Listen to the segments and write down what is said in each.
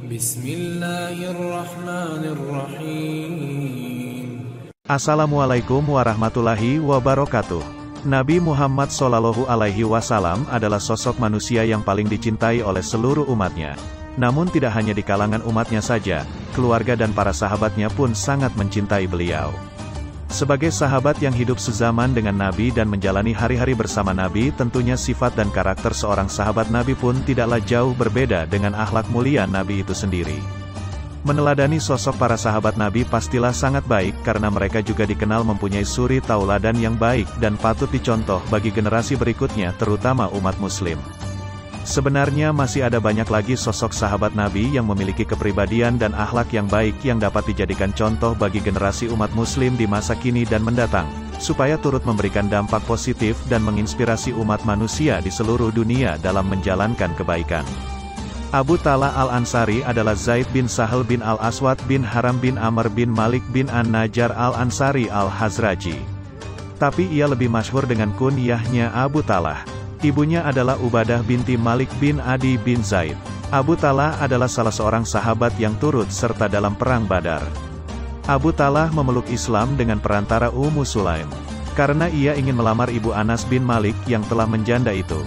Bismillahirrahmanirrahim. Assalamualaikum warahmatullahi wabarakatuh. Nabi Muhammad SAW adalah sosok manusia yang paling dicintai oleh seluruh umatnya. Namun tidak hanya di kalangan umatnya saja, keluarga dan para sahabatnya pun sangat mencintai beliau. Sebagai sahabat yang hidup sezaman dengan Nabi dan menjalani hari-hari bersama Nabi, tentunya sifat dan karakter seorang sahabat Nabi pun tidaklah jauh berbeda dengan akhlak mulia Nabi itu sendiri. Meneladani sosok para sahabat Nabi pastilah sangat baik karena mereka juga dikenal mempunyai suri tauladan yang baik dan patut dicontoh bagi generasi berikutnya terutama umat muslim. Sebenarnya masih ada banyak lagi sosok sahabat Nabi yang memiliki kepribadian dan akhlak yang baik yang dapat dijadikan contoh bagi generasi umat muslim di masa kini dan mendatang, supaya turut memberikan dampak positif dan menginspirasi umat manusia di seluruh dunia dalam menjalankan kebaikan. Abu Talha al-Ansari adalah Zaid bin Sahal bin al-Aswad bin Haram bin Amr bin Malik bin An-Najjar al-Ansari al-Hazraji. Tapi ia lebih masyhur dengan kunyahnya Abu Talha. Ibunya adalah Ubadah binti Malik bin Adi bin Zaid. Abu Talha adalah salah seorang sahabat yang turut serta dalam perang Badar. Abu Talha memeluk Islam dengan perantara Ummu Sulaim, karena ia ingin melamar ibu Anas bin Malik yang telah menjanda itu.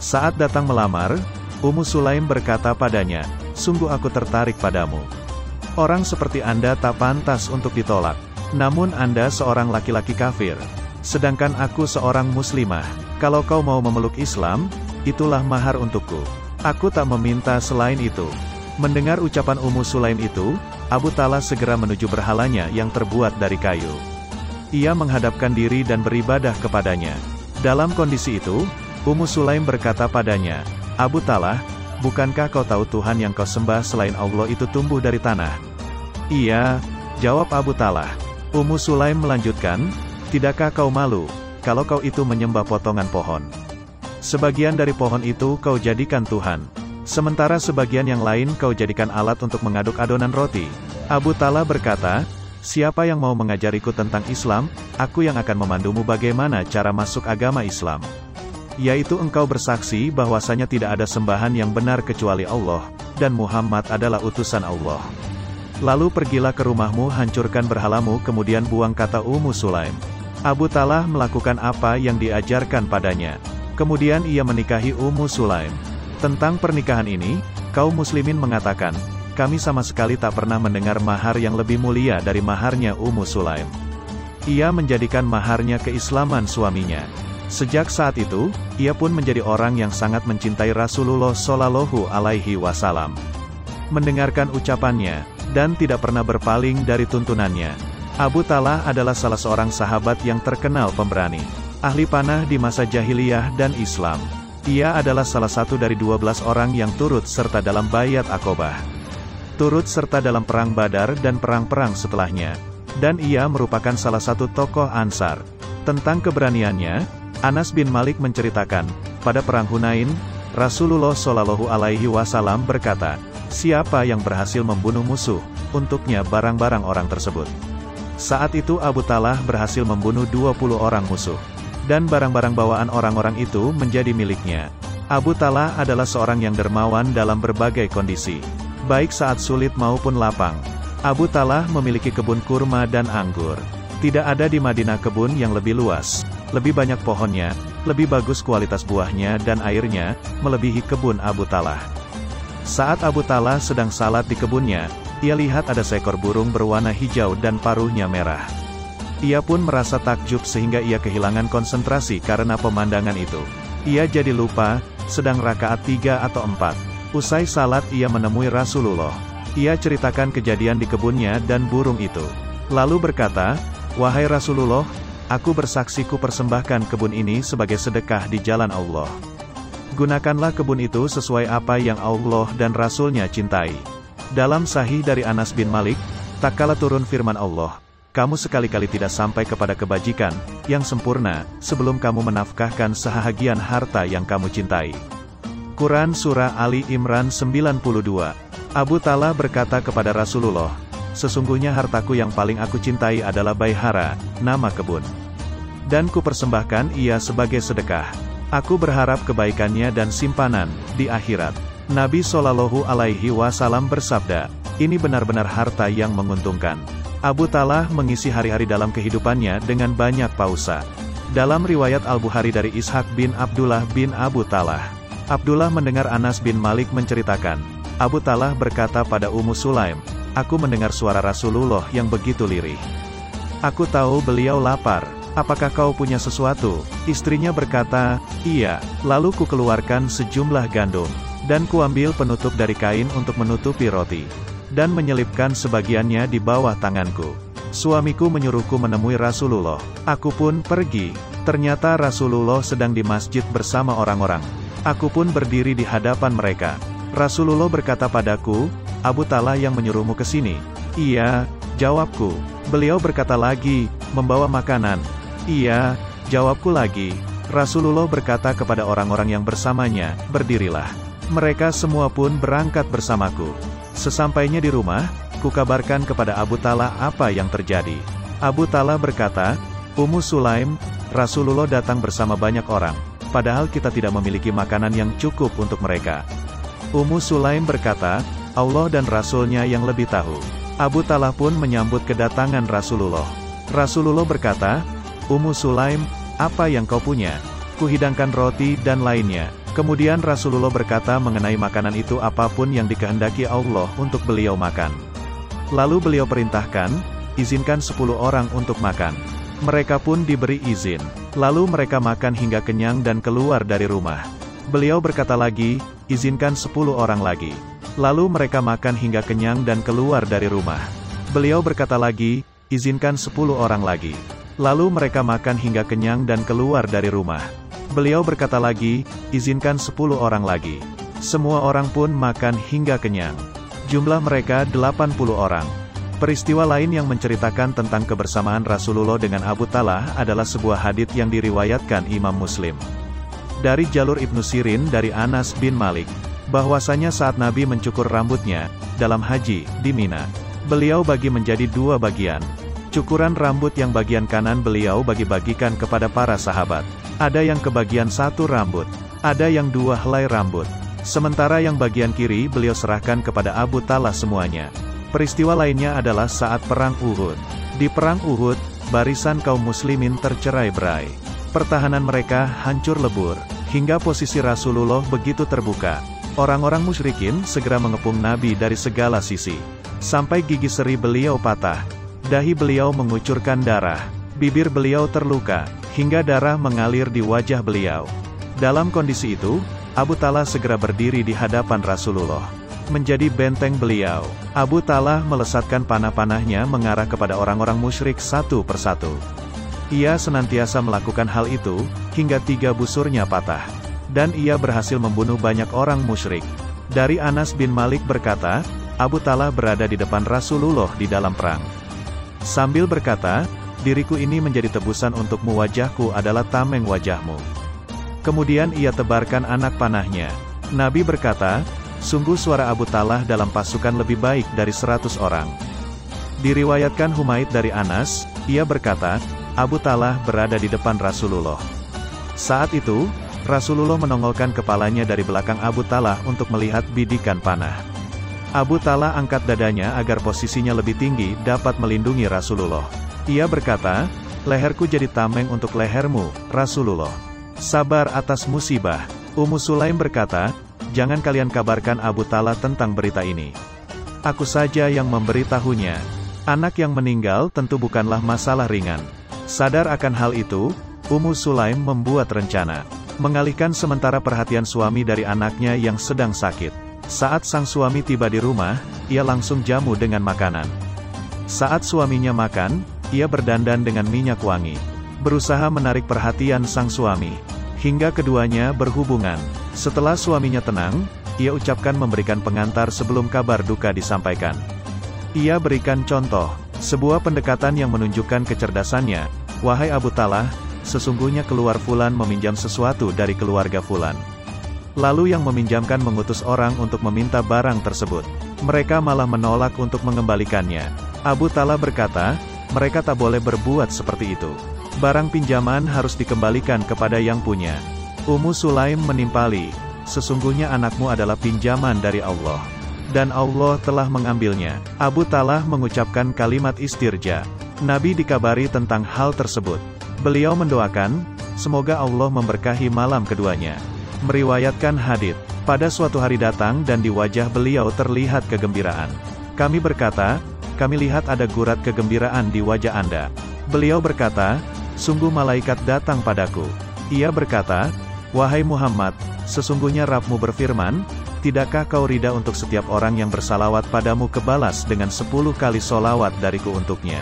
Saat datang melamar, Ummu Sulaim berkata padanya, "Sungguh aku tertarik padamu. Orang seperti Anda tak pantas untuk ditolak. Namun Anda seorang laki-laki kafir, sedangkan aku seorang muslimah. Kalau kau mau memeluk Islam, itulah mahar untukku. Aku tak meminta selain itu." Mendengar ucapan Ummu Sulaim itu, Abu Talha segera menuju berhalanya yang terbuat dari kayu. Ia menghadapkan diri dan beribadah kepadanya. Dalam kondisi itu, Ummu Sulaim berkata padanya, "Abu Talha, bukankah kau tahu Tuhan yang kau sembah selain Allah itu tumbuh dari tanah?" "Iya," jawab Abu Talha. Ummu Sulaim melanjutkan, "Tidakkah kau malu kalau kau itu menyembah potongan pohon? Sebagian dari pohon itu kau jadikan Tuhan, sementara sebagian yang lain kau jadikan alat untuk mengaduk adonan roti." Abu Talha berkata, "Siapa yang mau mengajariku tentang Islam, aku yang akan memandumu bagaimana cara masuk agama Islam. Yaitu engkau bersaksi bahwasanya tidak ada sembahan yang benar kecuali Allah, dan Muhammad adalah utusan Allah. Lalu pergilah ke rumahmu, hancurkan berhalamu, kemudian buang," kata Ummu Sulaim. Abu Talha melakukan apa yang diajarkan padanya. Kemudian ia menikahi Ummu Sulaim. Tentang pernikahan ini, kaum muslimin mengatakan, "Kami sama sekali tak pernah mendengar mahar yang lebih mulia dari maharnya Ummu Sulaim." Ia menjadikan maharnya keislaman suaminya. Sejak saat itu, ia pun menjadi orang yang sangat mencintai Rasulullah Shallallahu Alaihi Wasallam. Mendengarkan ucapannya, dan tidak pernah berpaling dari tuntunannya. Abu Talha adalah salah seorang sahabat yang terkenal pemberani, ahli panah di masa jahiliyah dan Islam. Ia adalah salah satu dari 12 orang yang turut serta dalam Bayat Aqobah, turut serta dalam perang Badar dan perang-perang setelahnya, dan ia merupakan salah satu tokoh Ansar. Tentang keberaniannya, Anas bin Malik menceritakan, pada perang Hunain, Rasulullah Shallallahu Alaihi Wasallam berkata, "Siapa yang berhasil membunuh musuh, untuknya barang-barang orang tersebut." Saat itu Abu Talha berhasil membunuh 20 orang musuh, dan barang-barang bawaan orang-orang itu menjadi miliknya. Abu Talha adalah seorang yang dermawan dalam berbagai kondisi, baik saat sulit maupun lapang. Abu Talha memiliki kebun kurma dan anggur. Tidak ada di Madinah kebun yang lebih luas, lebih banyak pohonnya, lebih bagus kualitas buahnya dan airnya, melebihi kebun Abu Talha. Saat Abu Talha sedang salat di kebunnya, ia lihat ada seekor burung berwarna hijau dan paruhnya merah. Ia pun merasa takjub sehingga ia kehilangan konsentrasi karena pemandangan itu. Ia jadi lupa, sedang rakaat 3 atau 4. Usai salat ia menemui Rasulullah. Ia ceritakan kejadian di kebunnya dan burung itu. Lalu berkata, "Wahai Rasulullah, aku bersaksi ku persembahkan kebun ini sebagai sedekah di jalan Allah. Gunakanlah kebun itu sesuai apa yang Allah dan Rasulnya cintai." Dalam Sahih dari Anas bin Malik, tak kala turun firman Allah, "Kamu sekali-kali tidak sampai kepada kebajikan yang sempurna sebelum kamu menafkahkan sebahagian harta yang kamu cintai." Quran Surah Ali Imran 92. Abu Talha berkata kepada Rasulullah, "Sesungguhnya hartaku yang paling aku cintai adalah Baihara, nama kebun. Dan ku persembahkan ia sebagai sedekah. Aku berharap kebaikannya dan simpanan di akhirat." Nabi Shallallahu Alaihi Wasallam bersabda, ini benar-benar harta yang menguntungkan. Abu Talhah mengisi hari-hari dalam kehidupannya dengan banyak pausa. Dalam riwayat Al-Bukhari dari Ishaq bin Abdullah bin Abu Talhah, Abdullah mendengar Anas bin Malik menceritakan, Abu Talhah berkata pada Ummu Sulaim, aku mendengar suara Rasulullah yang begitu lirih. Aku tahu beliau lapar. Apakah kau punya sesuatu? Istrinya berkata, iya. Lalu ku keluarkan sejumlah gandum, dan kuambil penutup dari kain untuk menutupi roti, dan menyelipkan sebagiannya di bawah tanganku. Suamiku menyuruhku menemui Rasulullah. Aku pun pergi. Ternyata Rasulullah sedang di masjid bersama orang-orang. Aku pun berdiri di hadapan mereka. Rasulullah berkata padaku, Abu Talhah yang menyuruhmu ke sini? Iya, jawabku. Beliau berkata lagi, membawa makanan? Iya, jawabku lagi. Rasulullah berkata kepada orang-orang yang bersamanya, berdirilah. Mereka semua pun berangkat bersamaku. Sesampainya di rumah, kukabarkan kepada Abu Talhah apa yang terjadi. Abu Talhah berkata, Ummu Sulaim, Rasulullah datang bersama banyak orang, padahal kita tidak memiliki makanan yang cukup untuk mereka. Ummu Sulaim berkata, Allah dan Rasulnya yang lebih tahu. Abu Talhah pun menyambut kedatangan Rasulullah. Rasulullah berkata, Ummu Sulaim, apa yang kau punya? Kuhidangkan roti dan lainnya. Kemudian Rasulullah berkata mengenai makanan itu apapun yang dikehendaki Allah untuk beliau makan. Lalu beliau perintahkan, izinkan 10 orang untuk makan. Mereka pun diberi izin. Lalu mereka makan hingga kenyang dan keluar dari rumah. Beliau berkata lagi, izinkan 10 orang lagi. Lalu mereka makan hingga kenyang dan keluar dari rumah. Beliau berkata lagi, izinkan 10 orang lagi. Lalu mereka makan hingga kenyang dan keluar dari rumah. Beliau berkata lagi, izinkan 10 orang lagi. Semua orang pun makan hingga kenyang. Jumlah mereka 80 orang. Peristiwa lain yang menceritakan tentang kebersamaan Rasulullah dengan Abu Talhah adalah sebuah hadits yang diriwayatkan Imam Muslim. Dari jalur Ibnu Sirin dari Anas bin Malik, bahwasanya saat Nabi mencukur rambutnya, dalam haji, di Mina, beliau bagi menjadi 2 bagian. Cukuran rambut yang bagian kanan beliau bagi-bagikan kepada para sahabat. Ada yang kebagian 1 rambut, ada yang 2 helai rambut. Sementara yang bagian kiri beliau serahkan kepada Abu Talhah semuanya. Peristiwa lainnya adalah saat Perang Uhud. Di Perang Uhud, barisan kaum muslimin tercerai-berai. Pertahanan mereka hancur lebur, hingga posisi Rasulullah begitu terbuka. Orang-orang musyrikin segera mengepung Nabi dari segala sisi. Sampai gigi seri beliau patah. Dahi beliau mengucurkan darah, bibir beliau terluka, hingga darah mengalir di wajah beliau. Dalam kondisi itu, Abu Talhah segera berdiri di hadapan Rasulullah, menjadi benteng beliau. Abu Talhah melesatkan panah-panahnya mengarah kepada orang-orang musyrik satu persatu. Ia senantiasa melakukan hal itu, hingga 3 busurnya patah. Dan ia berhasil membunuh banyak orang musyrik. Dari Anas bin Malik berkata, Abu Talhah berada di depan Rasulullah di dalam perang. Sambil berkata, diriku ini menjadi tebusan untukmu, wajahku adalah tameng wajahmu. Kemudian ia tebarkan anak panahnya. Nabi berkata, sungguh suara Abu Talhah dalam pasukan lebih baik dari 100 orang. Diriwayatkan Humaid dari Anas, ia berkata, Abu Talhah berada di depan Rasulullah. Saat itu, Rasulullah menongolkan kepalanya dari belakang Abu Talhah untuk melihat bidikan panah. Abu Talhah angkat dadanya agar posisinya lebih tinggi dapat melindungi Rasulullah. Ia berkata, leherku jadi tameng untuk lehermu, Rasulullah. Sabar atas musibah. Ummu Sulaim berkata, jangan kalian kabarkan Abu Talhah tentang berita ini. Aku saja yang memberitahunya. Anak yang meninggal tentu bukanlah masalah ringan. Sadar akan hal itu, Ummu Sulaim membuat rencana. Mengalihkan sementara perhatian suami dari anaknya yang sedang sakit. Saat sang suami tiba di rumah, ia langsung jamu dengan makanan. Saat suaminya makan, ia berdandan dengan minyak wangi. Berusaha menarik perhatian sang suami. Hingga keduanya berhubungan. Setelah suaminya tenang, ia ucapkan memberikan pengantar sebelum kabar duka disampaikan. Ia berikan contoh, sebuah pendekatan yang menunjukkan kecerdasannya. Wahai Abu Talhah, sesungguhnya keluar Fulan meminjam sesuatu dari keluarga Fulan. Lalu yang meminjamkan mengutus orang untuk meminta barang tersebut. Mereka malah menolak untuk mengembalikannya. Abu Talhah berkata, mereka tak boleh berbuat seperti itu. Barang pinjaman harus dikembalikan kepada yang punya. Ummu Sulaim menimpali, sesungguhnya anakmu adalah pinjaman dari Allah. Dan Allah telah mengambilnya. Abu Talhah mengucapkan kalimat istirja. Nabi dikabari tentang hal tersebut. Beliau mendoakan, semoga Allah memberkahi malam keduanya. Meriwayatkan hadits, pada suatu hari datang dan di wajah beliau terlihat kegembiraan. Kami berkata, kami lihat ada gurat kegembiraan di wajah Anda. Beliau berkata, sungguh malaikat datang padaku. Ia berkata, wahai Muhammad, sesungguhnya Rabbmu berfirman, tidakkah kau rida untuk setiap orang yang bersalawat padamu kebalas dengan 10 kali solawat dariku untuknya?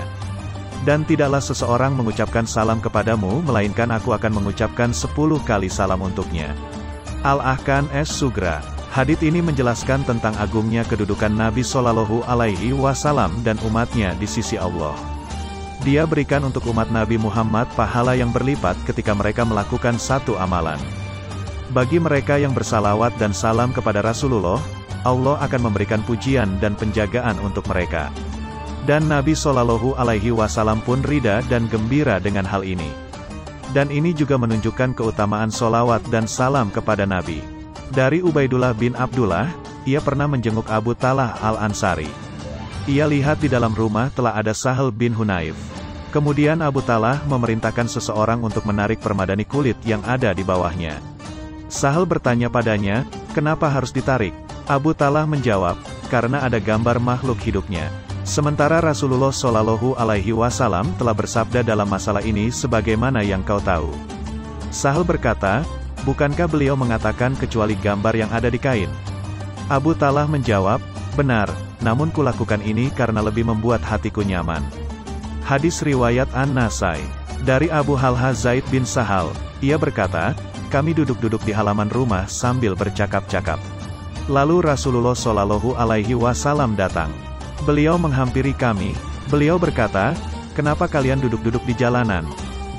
Dan tidaklah seseorang mengucapkan salam kepadamu, melainkan aku akan mengucapkan 10 kali salam untuknya. Al-Ahkan Es-Sugra. Hadits ini menjelaskan tentang agungnya kedudukan Nabi Shallallahu Alaihi Wasallam dan umatnya di sisi Allah. Dia berikan untuk umat Nabi Muhammad pahala yang berlipat ketika mereka melakukan satu amalan. Bagi mereka yang bersalawat dan salam kepada Rasulullah, Allah akan memberikan pujian dan penjagaan untuk mereka. Dan Nabi Shallallahu Alaihi Wasallam pun rida dan gembira dengan hal ini. Dan ini juga menunjukkan keutamaan solawat dan salam kepada Nabi. Dari Ubaidullah bin Abdullah, ia pernah menjenguk Abu Talhah Al-Ansari. Ia lihat di dalam rumah telah ada Sahal bin Hunayf. Kemudian Abu Talhah memerintahkan seseorang untuk menarik permadani kulit yang ada di bawahnya. Sahal bertanya padanya, kenapa harus ditarik? Abu Talhah menjawab, karena ada gambar makhluk hidupnya. Sementara Rasulullah Shallallahu Alaihi Wasallam telah bersabda dalam masalah ini sebagaimana yang kau tahu. Sahal berkata, bukankah beliau mengatakan kecuali gambar yang ada di kain? Abu Talhah menjawab, benar, namun kulakukan ini karena lebih membuat hatiku nyaman. Hadis riwayat An-Nasai. Dari Abu Halha Zaid bin Sahal, ia berkata, kami duduk-duduk di halaman rumah sambil bercakap-cakap. Lalu Rasulullah Shallallahu Alaihi Wasallam datang. Beliau menghampiri kami. Beliau berkata, kenapa kalian duduk-duduk di jalanan?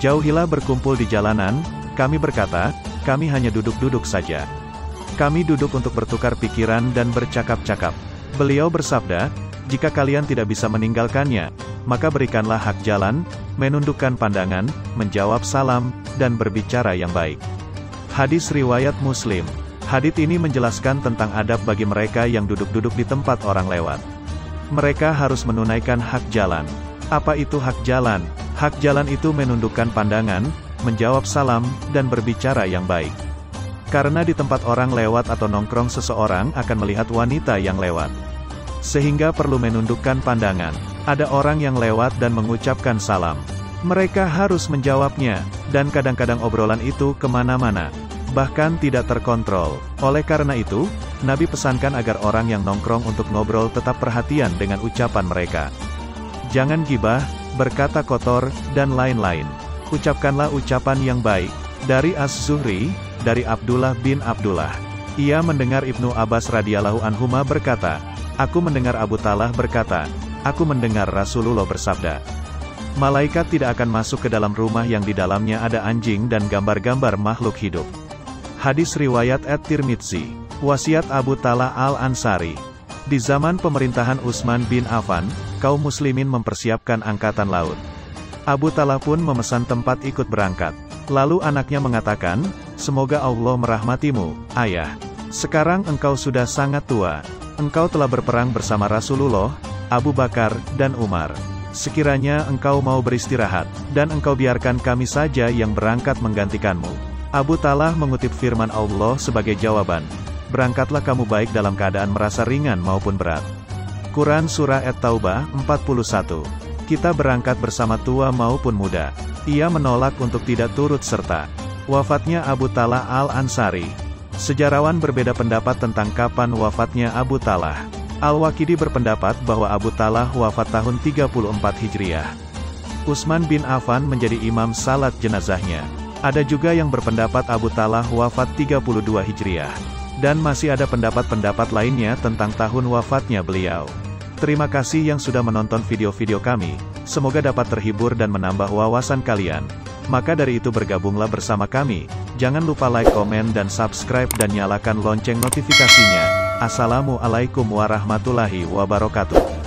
Jauhilah berkumpul di jalanan. Kami berkata, kami hanya duduk-duduk saja. Kami duduk untuk bertukar pikiran dan bercakap-cakap. Beliau bersabda, jika kalian tidak bisa meninggalkannya, maka berikanlah hak jalan, menundukkan pandangan, menjawab salam, dan berbicara yang baik. Hadis riwayat Muslim. Hadits ini menjelaskan tentang adab bagi mereka yang duduk-duduk di tempat orang lewat. Mereka harus menunaikan hak jalan. Apa itu hak jalan? Hak jalan itu menundukkan pandangan, menjawab salam, dan berbicara yang baik. Karena di tempat orang lewat atau nongkrong seseorang akan melihat wanita yang lewat. Sehingga perlu menundukkan pandangan. Ada orang yang lewat dan mengucapkan salam. Mereka harus menjawabnya, dan kadang-kadang obrolan itu kemana-mana. Bahkan tidak terkontrol. Oleh karena itu, Nabi pesankan agar orang yang nongkrong untuk ngobrol tetap perhatian dengan ucapan mereka. Jangan gibah, berkata kotor, dan lain-lain. Ucapkanlah ucapan yang baik. Dari As-Zuhri, dari Abdullah bin Abdullah. Ia mendengar Ibnu Abbas radhiyallahu anhuma berkata, aku mendengar Abu Talhah berkata, aku mendengar Rasulullah bersabda, malaikat tidak akan masuk ke dalam rumah yang di dalamnya ada anjing dan gambar-gambar makhluk hidup. Hadis riwayat At-Tirmidzi. Wasiat Abu Talhah Al-Ansari. Di zaman pemerintahan Utsman bin Affan, kaum muslimin mempersiapkan angkatan laut. Abu Talhah pun memesan tempat ikut berangkat. Lalu anaknya mengatakan, semoga Allah merahmatimu, ayah. Sekarang engkau sudah sangat tua. Engkau telah berperang bersama Rasulullah, Abu Bakar, dan Umar. Sekiranya engkau mau beristirahat, dan engkau biarkan kami saja yang berangkat menggantikanmu. Abu Talhah mengutip firman Allah sebagai jawaban, berangkatlah kamu baik dalam keadaan merasa ringan maupun berat. Quran Surah At-Taubah 41. Kita berangkat bersama tua maupun muda. Ia menolak untuk tidak turut serta. Wafatnya Abu Talhah Al-Ansari. Sejarawan berbeda pendapat tentang kapan wafatnya Abu Talhah. Al-Waqidi berpendapat bahwa Abu Talhah wafat tahun 34 Hijriah. Utsman bin Affan menjadi imam salat jenazahnya. Ada juga yang berpendapat Abu Talhah wafat 32 Hijriah. Dan masih ada pendapat-pendapat lainnya tentang tahun wafatnya beliau. Terima kasih yang sudah menonton video-video kami. Semoga dapat terhibur dan menambah wawasan kalian. Maka dari itu bergabunglah bersama kami. Jangan lupa like, komen, dan subscribe dan nyalakan lonceng notifikasinya. Assalamualaikum warahmatullahi wabarakatuh.